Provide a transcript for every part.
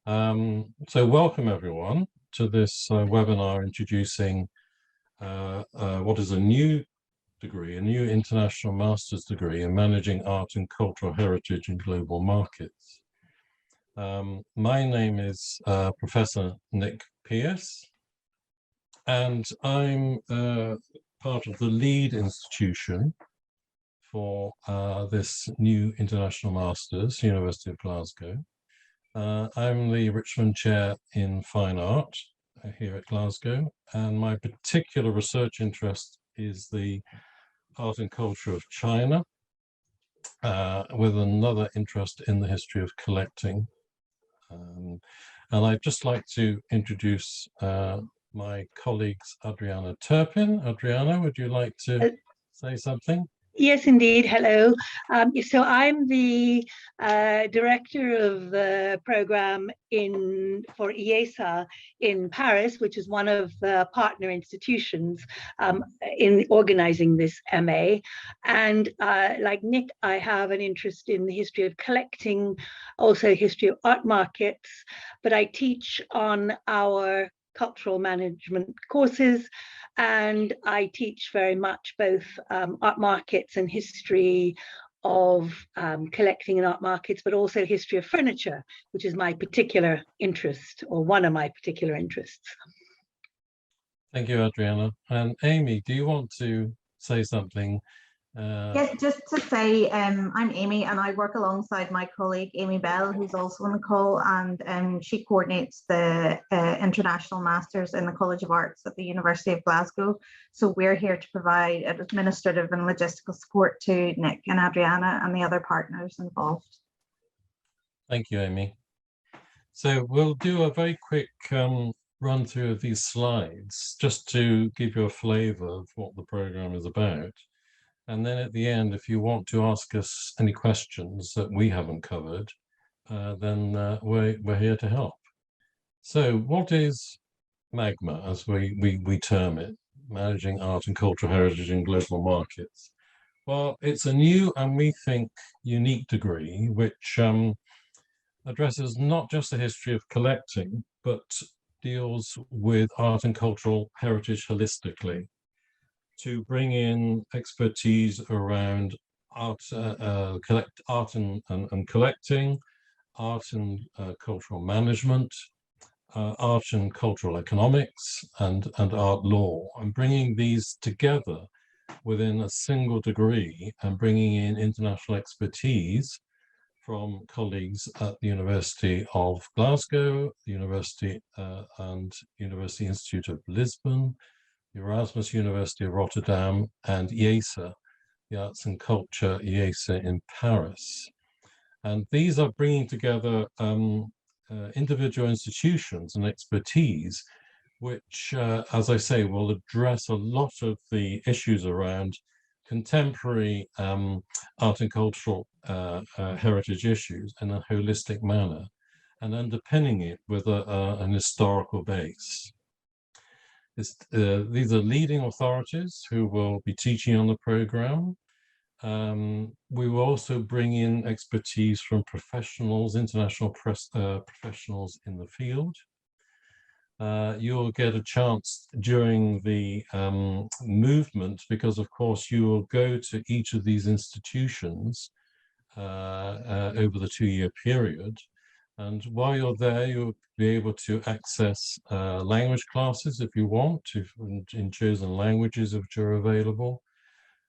So welcome everyone to this webinar introducing what is a new degree, a new international master's degree in managing art and cultural heritage in global markets. My name is Professor Nick Pierce, and I'm part of the lead institution for this new international master's, University of Glasgow. I'm the Richmond Chair in Fine Art here at Glasgow, and my particular research interest is the art and culture of China, with another interest in the history of collecting. And I'd just like to introduce my colleagues, Adriana Turpin. Adriana, would you like to say something? Yes, indeed. Hello. So I'm the director of the program for IESA in Paris, which is one of the partner institutions in organizing this MA. And like Nick, I have an interest in the history of collecting, also history of art markets, but I teach on our cultural management courses, and I teach very much both art markets and history of collecting in art markets, but also history of furniture, which is my particular interest, or one of my particular interests. Thank you, Adriana. And Amy, do you want to say something? Yes, just to say, I'm Amy, and I work alongside my colleague Amy Bell, who's also on the call, and she coordinates the International Masters in the College of Arts at the University of Glasgow. So we're here to provide administrative and logistical support to Nick and Adriana and the other partners involved. Thank you, Amy. So we'll do a very quick run through of these slides, just to give you a flavour of what the programme is about. And then at the end, if you want to ask us any questions that we haven't covered, then we're here to help. So what is MAGMa, as we term it, Managing Art and Cultural Heritage in Global Markets? Well, it's a new and we think unique degree which addresses not just the history of collecting, but deals with art and cultural heritage holistically, to bring in expertise around art, art and collecting, art and cultural management, art and cultural economics, and art law, and bringing these together within a single degree and bringing in international expertise from colleagues at the University of Glasgow, the University and University Institute of Lisbon, Erasmus University of Rotterdam, and IESA, the Arts and Culture IESA in Paris. And these are bringing together individual institutions and expertise, which, as I say, will address a lot of the issues around contemporary art and cultural heritage issues in a holistic manner, and underpinning it with an historical base. These are leading authorities who will be teaching on the program. We will also bring in expertise from professionals, international professionals in the field. You'll get a chance during the movement, because of course you will go to each of these institutions over the 2-year period. And while you're there, you'll be able to access language classes if you want to, in chosen languages which are available.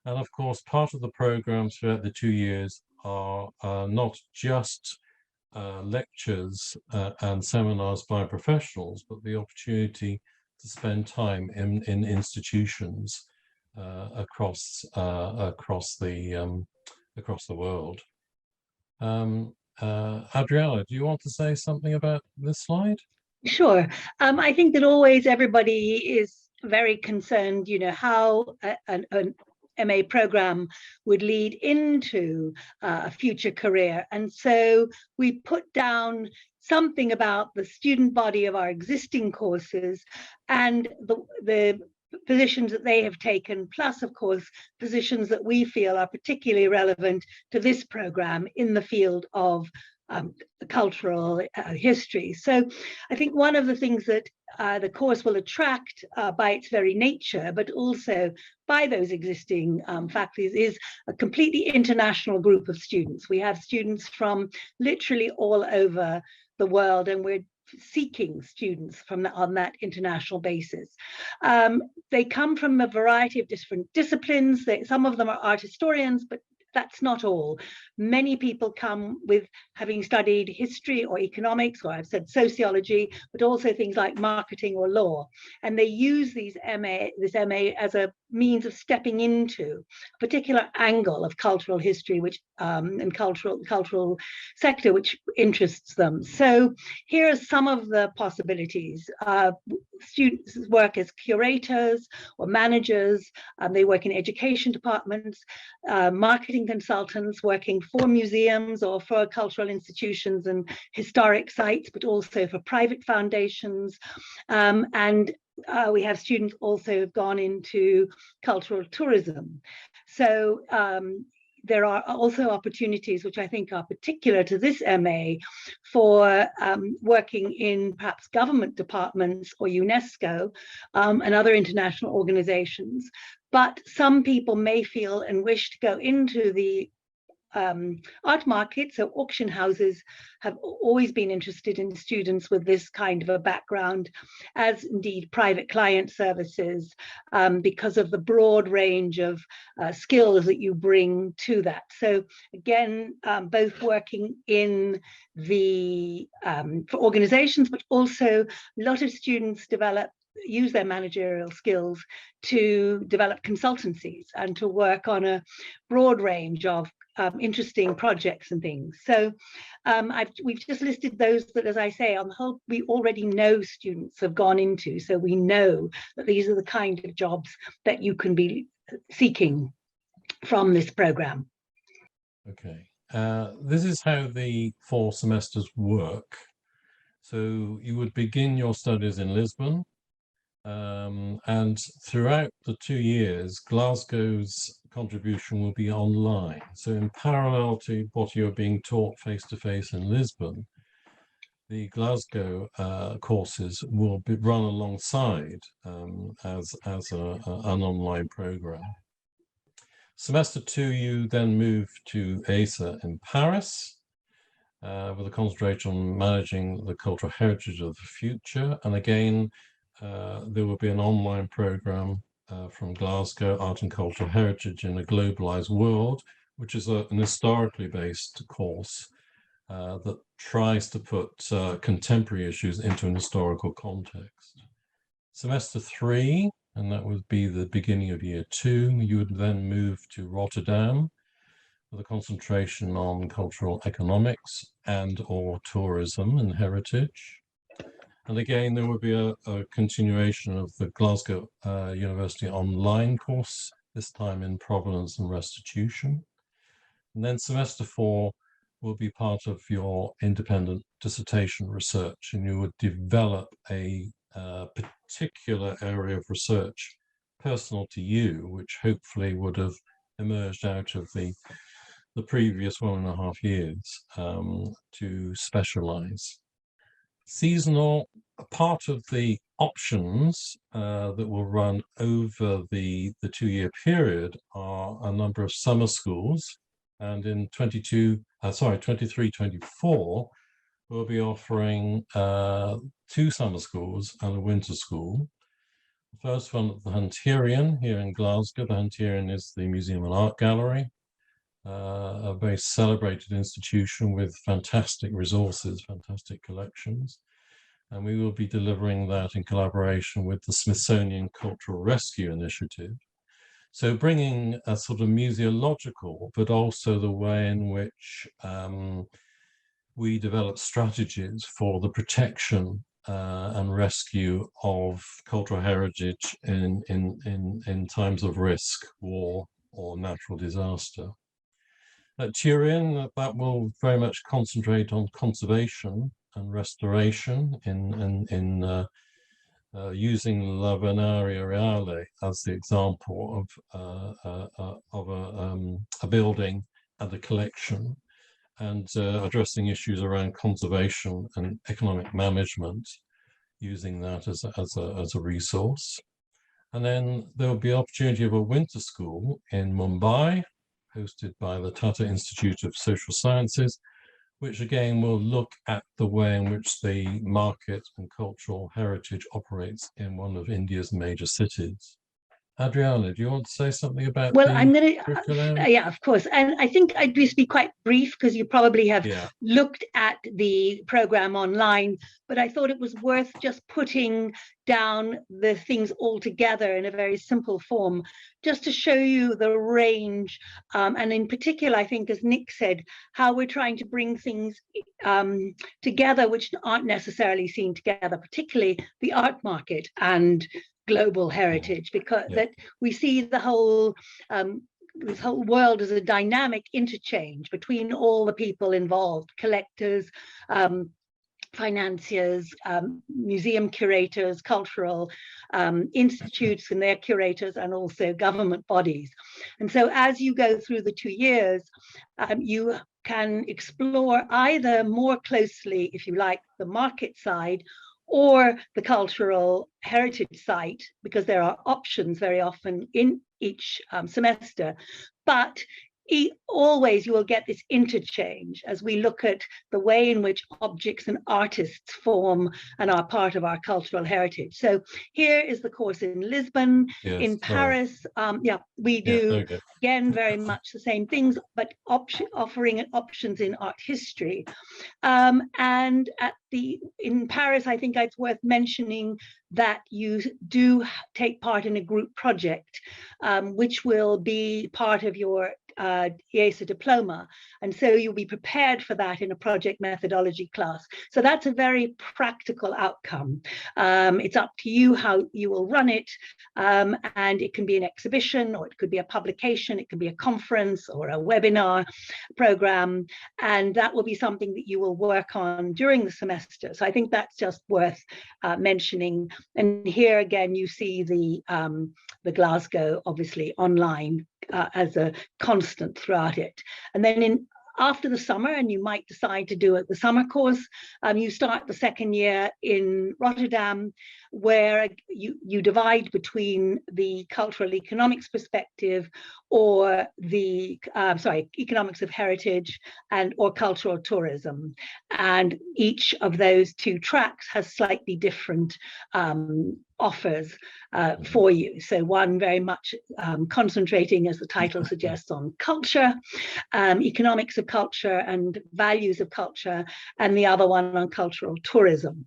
And of course, part of the programs throughout the 2 years are not just lectures and seminars by professionals, but the opportunity to spend time in institutions across the world. Adriana, do you want to say something about this slide? Sure. I think that always everybody is very concerned, you know, how an MA program would lead into a future career. And so we put down something about the student body of our existing courses and the positions that they have taken, plus of course positions that we feel are particularly relevant to this program in the field of cultural history. So I think one of the things that the course will attract by its very nature, but also by those existing faculties, is a completely international group of students. We have students from literally all over the world, and we're seeking students from on that international basis. They come from a variety of different disciplines. Some of them are art historians, but that's not all. Many people come with having studied history or economics, or I've said sociology, but also things like marketing or law. And they use this MA as a means of stepping into a particular angle of cultural history, which and cultural sector, which interests them. So here are some of the possibilities. Students work as curators or managers. They work in education departments, marketing consultants working for museums or for cultural institutions and historic sites, but also for private foundations. We have students also who've gone into cultural tourism. So there are also opportunities which I think are particular to this MA for working in perhaps government departments or UNESCO and other international organizations. But some people may feel and wish to go into the art market. So auction houses have always been interested in students with this kind of a background, as indeed private client services, because of the broad range of skills that you bring to that. So again, both working in the for organizations, but also a lot of students use their managerial skills to develop consultancies and to work on a broad range of interesting projects and things. So we've just listed those that, as I say, on the whole, we already know students have gone into. So we know that these are the kind of jobs that you can be seeking from this program. Okay, this is how the 4 semesters work. So you would begin your studies in Lisbon, and throughout the 2 years, Glasgow's contribution will be online. So in parallel to what you're being taught face-to-face in Lisbon, the Glasgow courses will be run alongside as an online program. Semester 2, you then move to ESA in Paris, with a concentration on managing the cultural heritage of the future. And again, there will be an online program from Glasgow, Art and Cultural Heritage in a Globalized World, which is an historically based course that tries to put contemporary issues into an historical context. Semester 3, and that would be the beginning of year 2, you would then move to Rotterdam with a concentration on cultural economics and or tourism and heritage. And again, there will be a continuation of the Glasgow University online course, this time in provenance and restitution. And then semester 4 will be part of your independent dissertation research, and you would develop a particular area of research personal to you, which hopefully would have emerged out of the previous 1.5 years to specialize. Seasonal, part of the options that will run over the 2-year period are a number of summer schools, and in 23-24 we'll be offering 2 summer schools and a winter school. The first one at the Hunterian here in Glasgow. The Hunterian is the Museum and Art Gallery, a very celebrated institution with fantastic resources, fantastic collections. And we will be delivering that in collaboration with the Smithsonian Cultural Rescue Initiative. So bringing a sort of museological, but also the way in which we develop strategies for the protection and rescue of cultural heritage in times of risk, war, or natural disaster. At Turin, that will very much concentrate on conservation and restoration in using La Venaria Reale as the example of a building and a collection, and addressing issues around conservation and economic management, using that as a resource. And then there will be opportunity of a winter school in Mumbai, hosted by the Tata Institute of Social Sciences, which again will look at the way in which the market and cultural heritage operates in one of India's major cities. Adriana, do you want to say something about Well, the I'm going curriculum? to, yeah, of course. And I think I'd just be quite brief because you probably have looked at the program online, but I thought it was worth just putting down the things all together in a very simple form, just to show you the range. And in particular, I think, as Nick said, how we're trying to bring things together which aren't necessarily seen together, particularly the art market and global heritage, because that we see the whole this whole world as a dynamic interchange between all the people involved, collectors, financiers, museum curators, cultural institutes and their curators, and also government bodies. And so as you go through the 2 years, you can explore either more closely, if you like, the market side or the cultural heritage site, because there are options very often in each semester. But always you will get this interchange as we look at the way in which objects and artists form and are part of our cultural heritage. So here is the course in Lisbon. In Paris, we do again very much the same things, but offering options in art history. And in Paris, I think it's worth mentioning that you do take part in a group project, which will be part of your IESA diploma, and so you'll be prepared for that in a project methodology class. So that's a very practical outcome. It's up to you how you will run it, and it can be an exhibition, or it could be a publication, it can be a conference or a webinar program, and that will be something that you will work on during the semester. So I think that's just worth mentioning. And here again you see the Glasgow, obviously online, as a constant throughout it. And then after the summer, and you might decide to do the summer course, you start the second year in Rotterdam, where you divide between the cultural economics perspective, or the economics of heritage, and or cultural tourism. And each of those two tracks has slightly different offers for you. So one very much concentrating, as the title suggests, on culture, economics of culture and values of culture, and the other one on cultural tourism.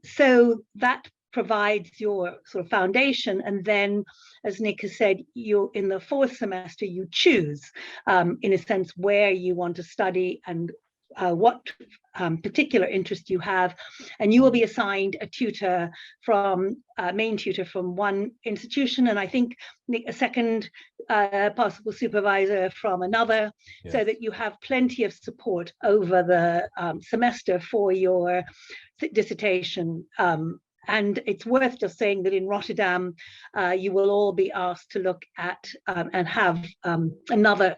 So that provides your sort of foundation, and then, as Nick has said, you in the fourth semester you choose in a sense where you want to study and what particular interest you have, and you will be assigned a tutor from main tutor from one institution, and I think a second possible supervisor from another, so that you have plenty of support over the semester for your dissertation. And it's worth just saying that in Rotterdam, you will all be asked to look at and have another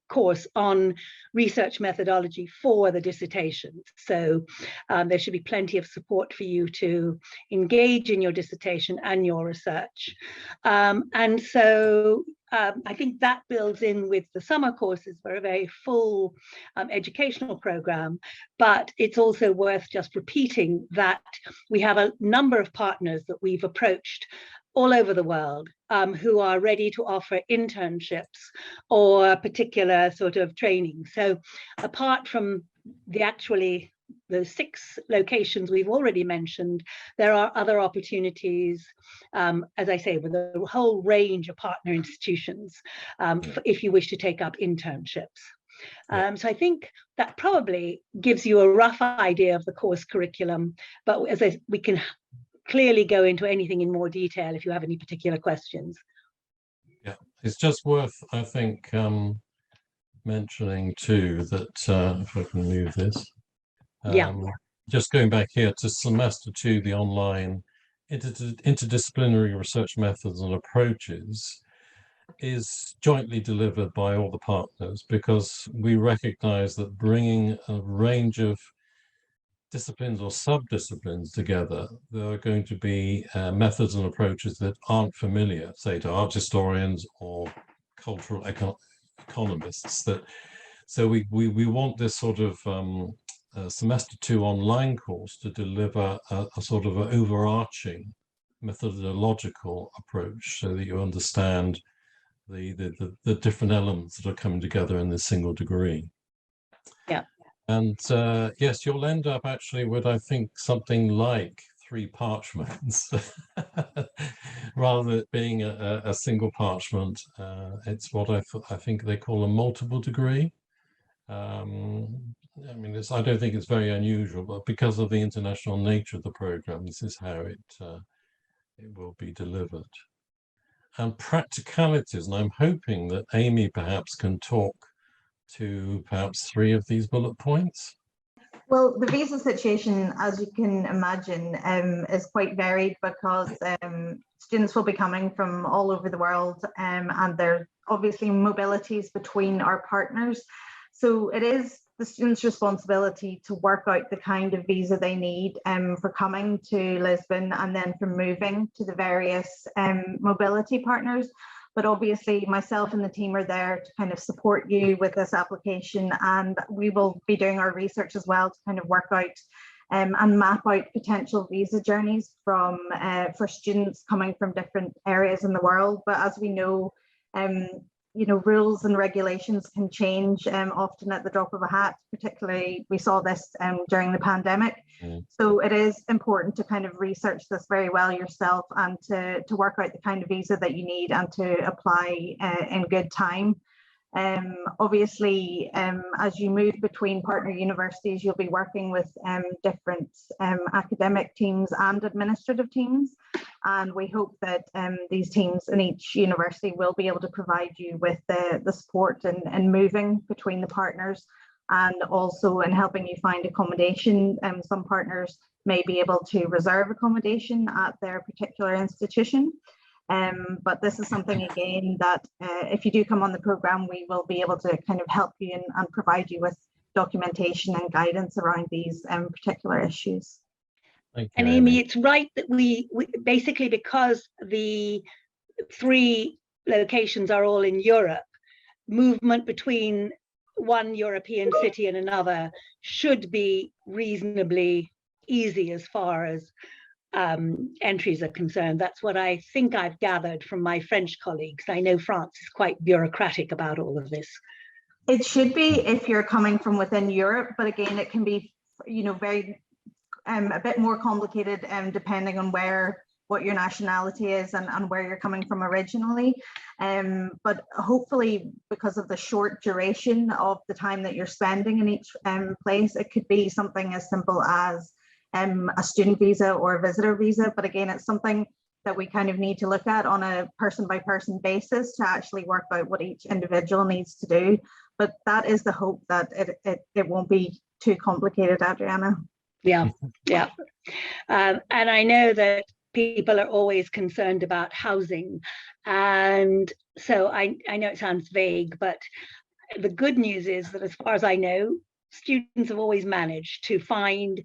course on research methodology for the dissertation. So there should be plenty of support for you to engage in your dissertation and your research. And so I think that builds in with the summer courses for a very full educational program, but it's also worth just repeating that we have a number of partners that we've approached all over the world who are ready to offer internships or particular sort of training. So apart from the 6 locations we've already mentioned, there are other opportunities, as I say, with a whole range of partner institutions if you wish to take up internships. So I think that probably gives you a rough idea of the course curriculum, but we can clearly go into anything in more detail if you have any particular questions. Yeah, it's just worth, I think, mentioning too that if I can move this, just going back here to semester 2, the online interdisciplinary research methods and approaches, is jointly delivered by all the partners, because we recognize that bringing a range of disciplines or sub-disciplines together, there are going to be methods and approaches that aren't familiar, say, to art historians or cultural economists. So we want this sort of semester 2 online course to deliver a sort of an overarching methodological approach, so that you understand the different elements that are coming together in this single degree. Yeah. And yes, you'll end up actually with, I think, something like 3 parchments, rather than it being a single parchment. It's what I think they call a multiple degree. I mean, I don't think it's very unusual, but because of the international nature of the program, this is how it will be delivered. And practicalities, and I'm hoping that Amy perhaps can talk to perhaps 3 of these bullet points. Well, the visa situation, as you can imagine, is quite varied, because students will be coming from all over the world, and there are obviously mobilities between our partners. So it is the students' responsibility to work out the kind of visa they need for coming to Lisbon, and then for moving to the various mobility partners. But obviously myself and the team are there to kind of support you with this application, and we will be doing our research as well to kind of work out and map out potential visa journeys from for students coming from different areas in the world. But as we know, you know, rules and regulations can change often at the drop of a hat. Particularly, we saw this during the pandemic. So it is important to kind of research this very well yourself, and to work out the kind of visa that you need, and to apply in good time. Obviously, as you move between partner universities, you'll be working with different academic teams and administrative teams. And we hope that these teams in each university will be able to provide you with the support in moving between the partners, and also in helping you find accommodation. Some partners may be able to reserve accommodation at their particular institution. But this is something, again, that if you do come on the programme, we will be able to kind of help you and provide you with documentation and guidance around these particular issues. And Amy, it's right that we basically, because the 3 locations are all in Europe, movement between one European city and another should be reasonably easy as far as entries are concerned. That's what I think I've gathered from my French colleagues. I know France is quite bureaucratic about all of this. It should be if you're coming from within Europe, but again, it can be, you know, very a bit more complicated depending on what your nationality is and where you're coming from originally. But hopefully, because of the short duration of the time that you're spending in each place, it could be something as simple as a student visa or a visitor visa. But again, it's something that we kind of need to look at on a person-by-person basis to actually work out what each individual needs to do. But that is the hope, that it won't be too complicated, Adriana. Yeah, yeah. And I know that people are always concerned about housing. And so I know it sounds vague, but the good news is that as far as I know, students have always managed to find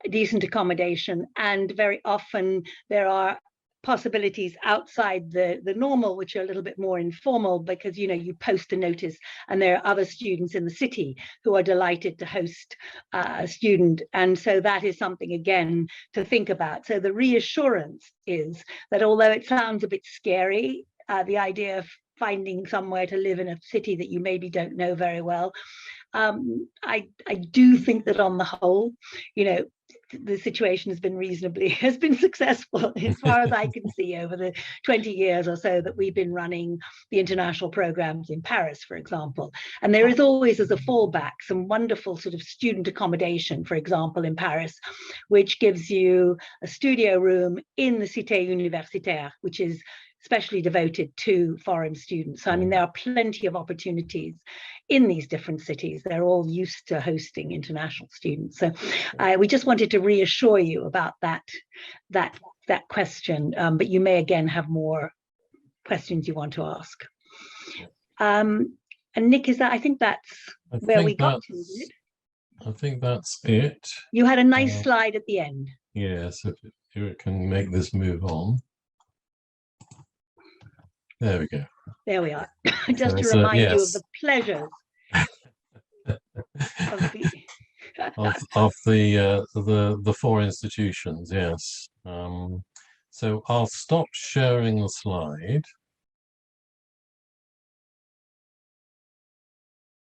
decent accommodation, and very often there are possibilities outside the normal, which are a little bit more informal, because, you know, you post a notice and there are other students in the city who are delighted to host a student. And so that is something, again, to think about. So the reassurance is that although it sounds a bit scary, the idea of finding somewhere to live in a city that you maybe don't know very well, I do think that on the whole, you know, the situation has been successful as far as I can see over the 20 years or so that we've been running the international programs in Paris, for example. And there is always, as a fallback, some wonderful sort of student accommodation, for example, in Paris, which gives you a studio room in the Cité Universitaire, which is especially devoted to foreign students. So, I mean, there are plenty of opportunities in these different cities. They're all used to hosting international students. So we just wanted to reassure you about that question, but you may again have more questions you want to ask. And Nick, I think that's where we got to, is it? I think that's it. You had a nice slide at the end. Yes, if it can make this move on. There we go. There we are. Just to remind you of the pleasures of the four institutions. Yes. So I'll stop sharing the slide.